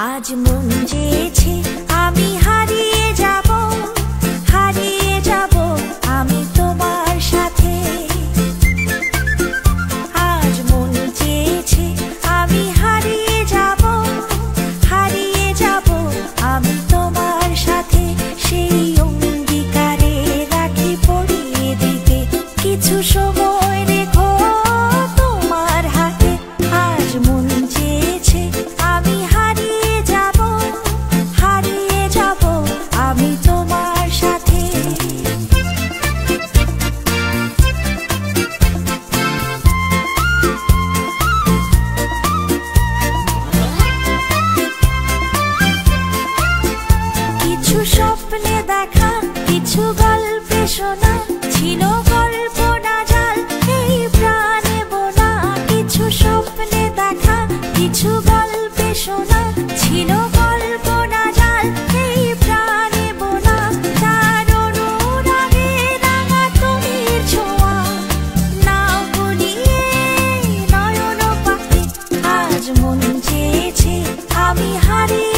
আজ মন চেয়েছে আমি হারিয়ে যাব আমি তোমার সাথে। আজ মন চেয়েছে আমি হারিয়ে যাব আমি তোমার সাথে। সেই অঙ্গীকারে রাখি পড়িয়ে দিতে কিছু সময় রেখো তোমার হাতে। আজ মন চেয়েছে আমি হারিয়ে যাব আমি তোমার সাথে। কিছু স্বপ্নে দেখা কিছু গল্পে শোনা ছিল কল্পনা জাল এই প্রাণে বোনা। কিছু স্বপ্নে দেখা কিছু গল্পে শোনা ছিল কল্পনা জাল এই প্রাণে বোনা। তার অনুরাগে রাঙা তুমির ছোঁয়া নাও বলিয়ে নয়ন পাখি। আজ মন চেয়েছে আমি হারিয়ে